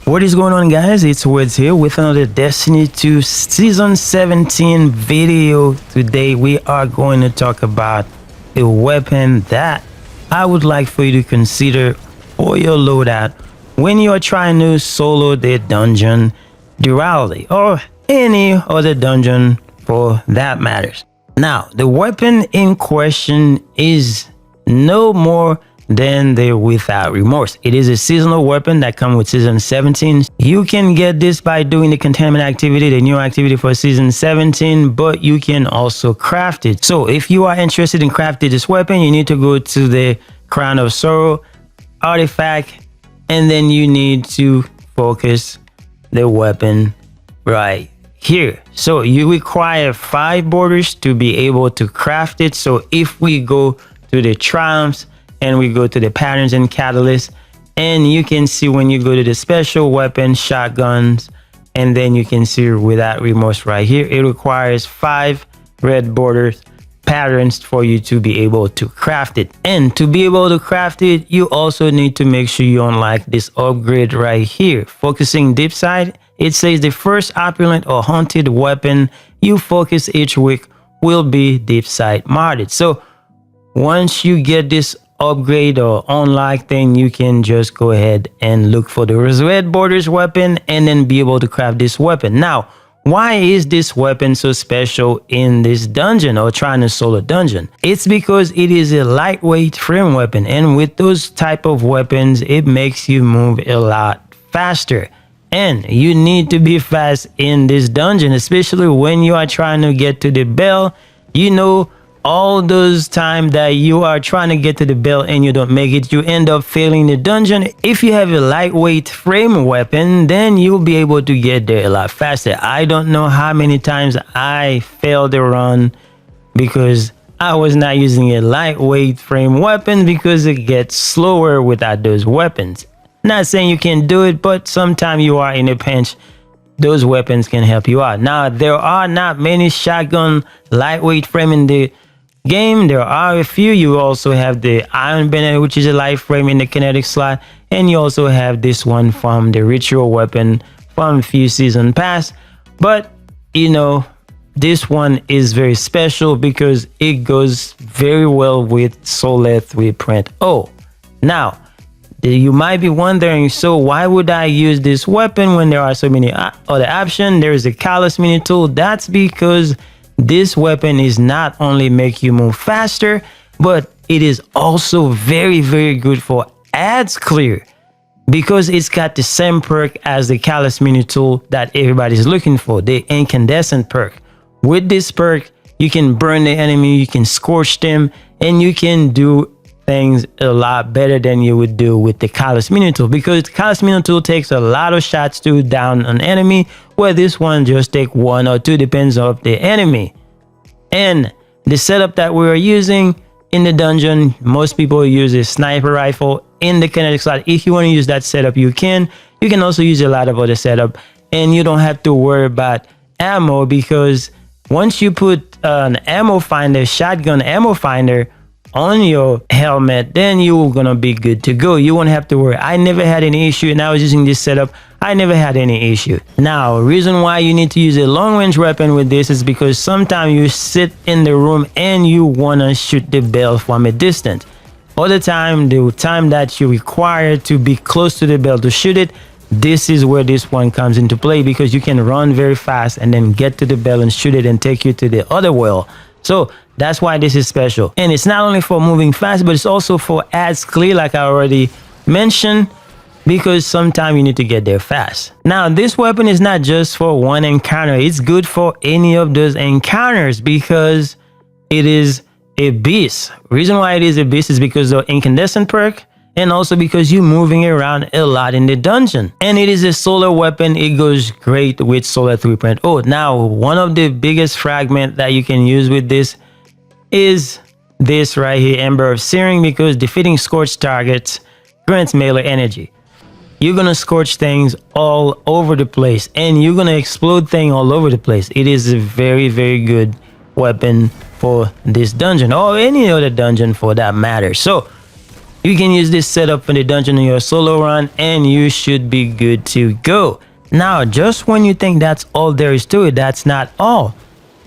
What is going on, guys? It's Words here with another Destiny 2 Season 17 video. Today we are going to talk about a weapon that I would like for you to consider for your loadout when you are trying to solo the dungeon Duality or any other dungeon for that matters. Now, the weapon in question is no more than the Without Remorse. It is a seasonal weapon that comes with Season 17. You can get this by doing the containment activity, the new activity for Season 17, but you can also craft it. So if you are interested in crafting this weapon, you need to go to the Crown of Sorrow artifact, and then you need to focus the weapon right here. So you require 5 borders to be able to craft it. So if we go to the Triumphs, and we go to the patterns and catalyst, and you can see when you go to the special weapon shotguns, and then you can see Without Remorse right here, it requires 5 red borders patterns for you to be able to craft it. And to be able to craft it, you also need to make sure you unlock this upgrade right here, focusing deep side. It says the first opulent or haunted weapon you focus each week will be deep side modded. So once you get this upgrade or unlock, then you can just go ahead and look for the red borders weapon and then be able to craft this weapon. Now, why is this weapon so special in this dungeon or trying to solo dungeon? It's because it is a lightweight frame weapon, and with those type of weapons, it makes you move a lot faster. And you need to be fast in this dungeon, especially when you are trying to get to the bell. You know, all those times that you are trying to get to the bell and you don't make it, you end up failing the dungeon. If you have a lightweight frame weapon, then you'll be able to get there a lot faster. I don't know how many times I failed the run because I was not using a lightweight frame weapon because it gets slower without those weapons. Not saying you can do it, but sometimes you are in a pinch, those weapons can help you out. Now, there are not many shotgun lightweight frame in the game. There are a few. You also have the Iron Banner, which is a light frame in the kinetic slot, and you also have this one from the ritual weapon from a few season past. But you know, this one is very special because it goes very well with Solar 3.0. Oh, now you might be wondering, so why would I use this weapon when there are so many other options? There is a Callus mini tool. That's because this weapon is not only make you move faster, but it is also very, very good for ads clear because it's got the same perk as the Callus mini tool that everybody's looking for, the incandescent perk. With this perk, you can burn the enemy, you can scorch them, and you can do things a lot better than you would do with the Callus mini tool, because the Callus mini tool takes a lot of shots to down an enemy, where this one just take 1 or 2, depends on the enemy. And the setup that we are using in the dungeon, most people use a sniper rifle in the kinetic slot. If you want to use that setup, you can also use a lot of other setup, and you don't have to worry about ammo, because once you put an ammo finder, shotgun ammo finder on your helmet, then you're gonna be good to go. You won't have to worry. I never had any issue, and I was using this setup. I never had any issue. Now, reason why you need to use a long range weapon with this is because sometimes you sit in the room and you wanna shoot the bell from a distance. Other time, the time that you require to be close to the bell to shoot it, this is where this one comes into play, because you can run very fast and then get to the bell and shoot it and take you to the other well. So that's why this is special. And it's not only for moving fast, but it's also for ads clear, like I already mentioned, because sometimes you need to get there fast. Now, this weapon is not just for one encounter. It's good for any of those encounters because it is a beast. Reason why it is a beast is because of the incandescent perk, and also because you're moving around a lot in the dungeon. And it is a solar weapon. It goes great with Solar 3.0. Now, one of the biggest fragment that you can use with this is this right here, Ember of Searing, because defeating scorched targets grants melee energy. You're gonna scorch things all over the place, and you're gonna explode things all over the place. It is a very, very good weapon for this dungeon, or any other dungeon for that matter. So You can use this setup in the dungeon in your solo run and you should be good to go. Now, just when you think that's all there is to it, that's not all.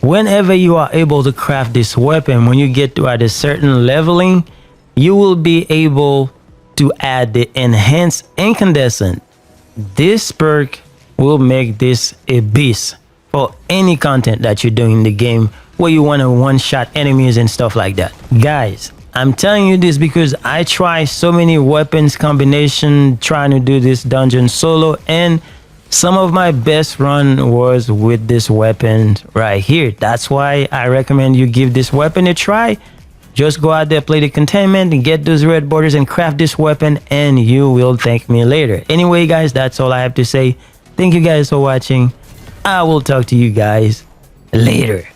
Whenever you are able to craft this weapon, when you get to at a certain leveling, you will be able to add the enhanced incandescent. This perk will make this a beast for any content that you're doing in the game where you want to one-shot enemies and stuff like that. Guys, I'm telling you this because I try so many weapons combination trying to do this dungeon solo, and some of my best run was with this weapon right here. That's why I recommend you give this weapon a try. Just go out there, play the containment, and get those red borders and craft this weapon, and you will thank me later. Anyway, guys, that's all I have to say. Thank you guys for watching. I will talk to you guys later.